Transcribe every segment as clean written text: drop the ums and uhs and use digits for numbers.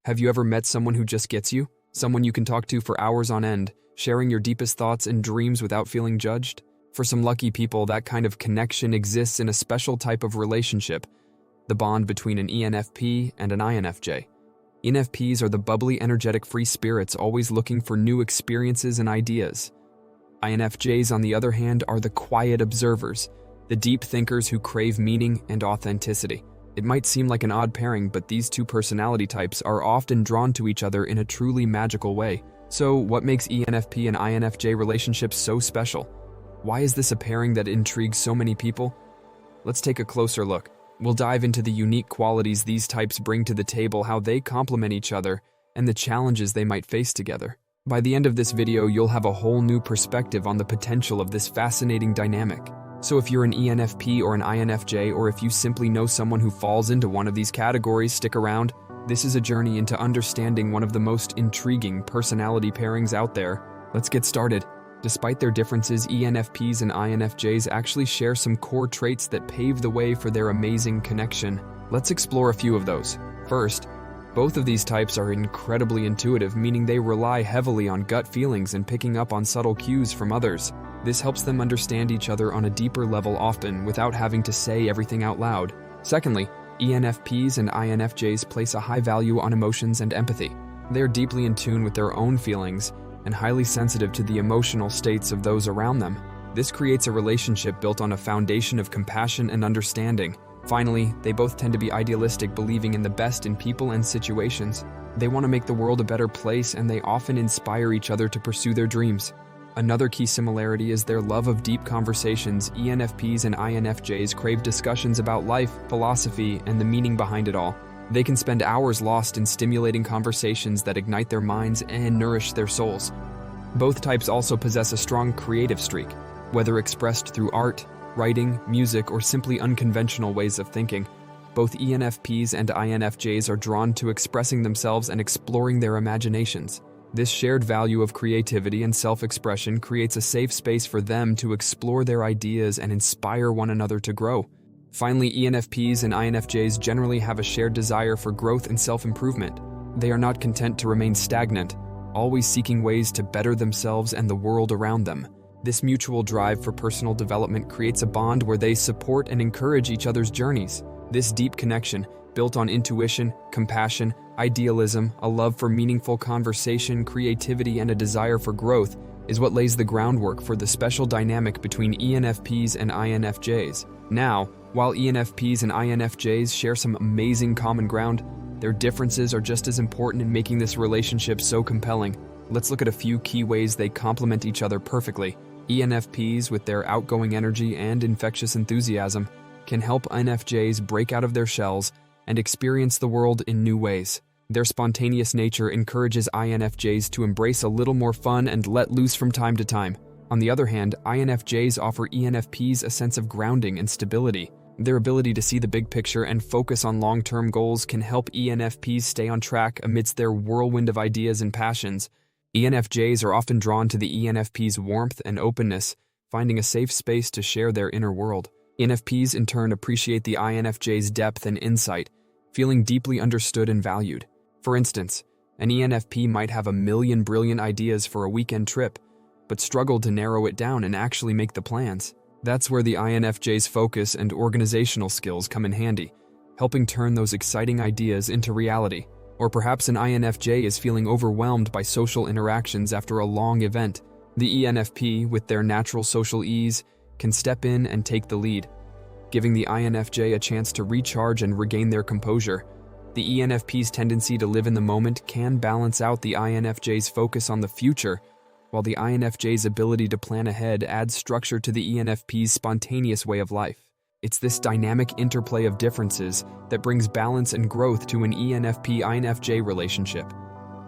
Have you ever met someone who just gets you? Someone you can talk to for hours on end, sharing your deepest thoughts and dreams without feeling judged? For some lucky people, that kind of connection exists in a special type of relationship, the bond between an ENFP and an INFJ. ENFPs are the bubbly, energetic free spirits always looking for new experiences and ideas. INFJs, on the other hand, are the quiet observers, the deep thinkers who crave meaning and authenticity. It might seem like an odd pairing, but these two personality types are often drawn to each other in a truly magical way. So, what makes ENFP and INFJ relationships so special? Why is this a pairing that intrigues so many people? Let's take a closer look. We'll dive into the unique qualities these types bring to the table, how they complement each other, and the challenges they might face together. By the end of this video, you'll have a whole new perspective on the potential of this fascinating dynamic. So if you're an ENFP or an INFJ, or if you simply know someone who falls into one of these categories, stick around. This is a journey into understanding one of the most intriguing personality pairings out there. Let's get started. Despite their differences, ENFPs and INFJs actually share some core traits that pave the way for their amazing connection. Let's explore a few of those. First, both of these types are incredibly intuitive, meaning they rely heavily on gut feelings and picking up on subtle cues from others. This helps them understand each other on a deeper level, often without having to say everything out loud. Secondly, ENFPs and INFJs place a high value on emotions and empathy. They are deeply in tune with their own feelings and highly sensitive to the emotional states of those around them. This creates a relationship built on a foundation of compassion and understanding. Finally, they both tend to be idealistic, believing in the best in people and situations. They want to make the world a better place, and they often inspire each other to pursue their dreams. Another key similarity is their love of deep conversations. ENFPs and INFJs crave discussions about life, philosophy, and the meaning behind it all. They can spend hours lost in stimulating conversations that ignite their minds and nourish their souls. Both types also possess a strong creative streak, whether expressed through art, writing, music, or simply unconventional ways of thinking. Both ENFPs and INFJs are drawn to expressing themselves and exploring their imaginations. This shared value of creativity and self-expression creates a safe space for them to explore their ideas and inspire one another to grow. Finally, ENFPs and INFJs generally have a shared desire for growth and self-improvement. They are not content to remain stagnant, always seeking ways to better themselves and the world around them. This mutual drive for personal development creates a bond where they support and encourage each other's journeys. This deep connection, built on intuition, compassion, idealism, a love for meaningful conversation, creativity, and a desire for growth, is what lays the groundwork for the special dynamic between ENFPs and INFJs. Now, while ENFPs and INFJs share some amazing common ground, their differences are just as important in making this relationship so compelling. Let's look at a few key ways they complement each other perfectly. ENFPs, with their outgoing energy and infectious enthusiasm, can help INFJs break out of their shells and experience the world in new ways. Their spontaneous nature encourages INFJs to embrace a little more fun and let loose from time to time. On the other hand, INFJs offer ENFPs a sense of grounding and stability. Their ability to see the big picture and focus on long-term goals can help ENFPs stay on track amidst their whirlwind of ideas and passions. ENFJs are often drawn to the ENFP's warmth and openness, finding a safe space to share their inner world. ENFPs, in turn, appreciate the INFJ's depth and insight, feeling deeply understood and valued. For instance, an ENFP might have a million brilliant ideas for a weekend trip, but struggle to narrow it down and actually make the plans. That's where the INFJ's focus and organizational skills come in handy, helping turn those exciting ideas into reality. Or perhaps an INFJ is feeling overwhelmed by social interactions after a long event. The ENFP, with their natural social ease, can step in and take the lead, giving the INFJ a chance to recharge and regain their composure. The ENFP's tendency to live in the moment can balance out the INFJ's focus on the future, while the INFJ's ability to plan ahead adds structure to the ENFP's spontaneous way of life. It's this dynamic interplay of differences that brings balance and growth to an ENFP-INFJ relationship.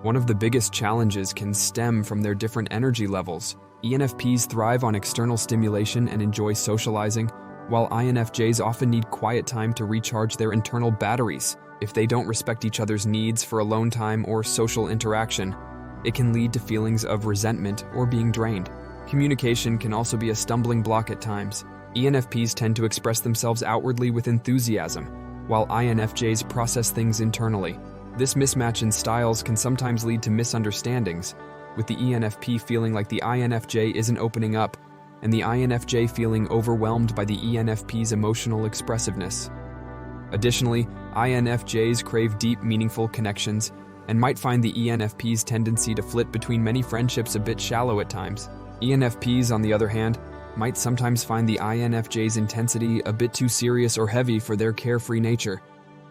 One of the biggest challenges can stem from their different energy levels. ENFPs thrive on external stimulation and enjoy socializing, while INFJs often need quiet time to recharge their internal batteries. If they don't respect each other's needs for alone time or social interaction, it can lead to feelings of resentment or being drained. Communication can also be a stumbling block at times. ENFPs tend to express themselves outwardly with enthusiasm, while INFJs process things internally. This mismatch in styles can sometimes lead to misunderstandings, with the ENFP feeling like the INFJ isn't opening up, and the INFJ feeling overwhelmed by the ENFP's emotional expressiveness. Additionally, INFJs crave deep, meaningful connections and might find the ENFP's tendency to flit between many friendships a bit shallow at times. ENFPs, on the other hand, might sometimes find the INFJ's intensity a bit too serious or heavy for their carefree nature.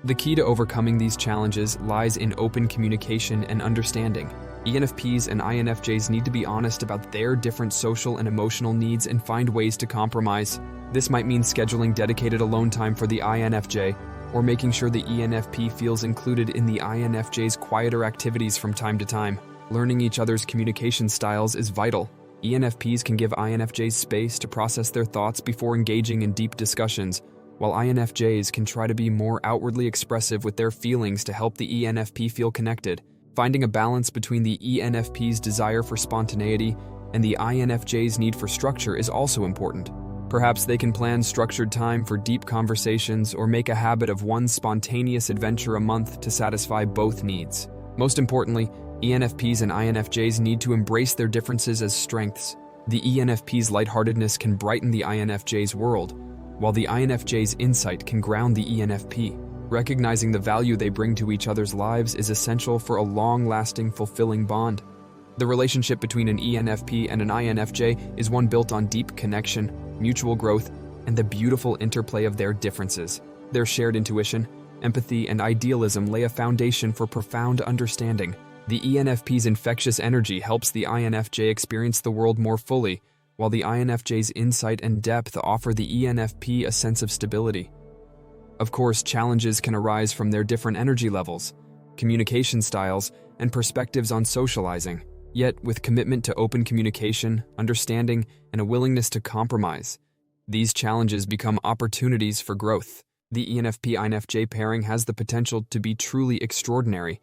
The key to overcoming these challenges lies in open communication and understanding. ENFPs and INFJs need to be honest about their different social and emotional needs and find ways to compromise. This might mean scheduling dedicated alone time for the INFJ, or making sure the ENFP feels included in the INFJ's quieter activities from time to time. Learning each other's communication styles is vital. ENFPs can give INFJs space to process their thoughts before engaging in deep discussions, while INFJs can try to be more outwardly expressive with their feelings to help the ENFP feel connected. Finding a balance between the ENFP's desire for spontaneity and the INFJ's need for structure is also important. Perhaps they can plan structured time for deep conversations or make a habit of one spontaneous adventure a month to satisfy both needs. Most importantly, ENFPs and INFJs need to embrace their differences as strengths. The ENFP's lightheartedness can brighten the INFJ's world, while the INFJ's insight can ground the ENFP. Recognizing the value they bring to each other's lives is essential for a long-lasting, fulfilling bond. The relationship between an ENFP and an INFJ is one built on deep connection, mutual growth, and the beautiful interplay of their differences. Their shared intuition, empathy, and idealism lay a foundation for profound understanding. The ENFP's infectious energy helps the INFJ experience the world more fully, while the INFJ's insight and depth offer the ENFP a sense of stability. Of course, challenges can arise from their different energy levels, communication styles, and perspectives on socializing. Yet, with commitment to open communication, understanding, and a willingness to compromise, these challenges become opportunities for growth. The ENFP-INFJ pairing has the potential to be truly extraordinary,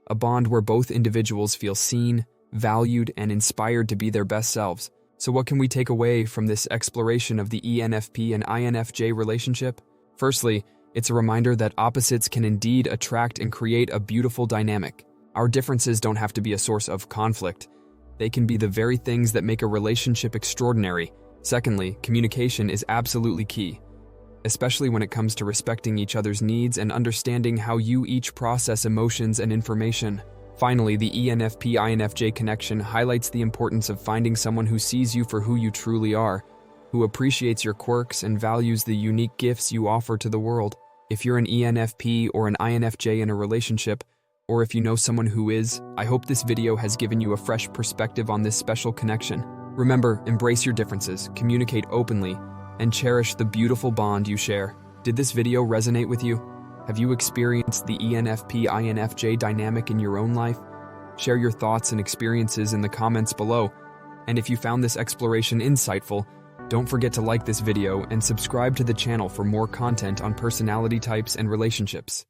a bond where both individuals feel seen, valued, and inspired to be their best selves. So what can we take away from this exploration of the ENFP and INFJ relationship? Firstly, it's a reminder that opposites can indeed attract and create a beautiful dynamic. Our differences don't have to be a source of conflict. They can be the very things that make a relationship extraordinary. Secondly, communication is absolutely key, especially when it comes to respecting each other's needs and understanding how you each process emotions and information. Finally, the ENFP-INFJ connection highlights the importance of finding someone who sees you for who you truly are, who appreciates your quirks and values the unique gifts you offer to the world. If you're an ENFP or an INFJ in a relationship, or if you know someone who is, I hope this video has given you a fresh perspective on this special connection. Remember, embrace your differences, communicate openly, and cherish the beautiful bond you share. Did this video resonate with you? Have you experienced the ENFP-INFJ dynamic in your own life? Share your thoughts and experiences in the comments below. And if you found this exploration insightful, don't forget to like this video and subscribe to the channel for more content on personality types and relationships.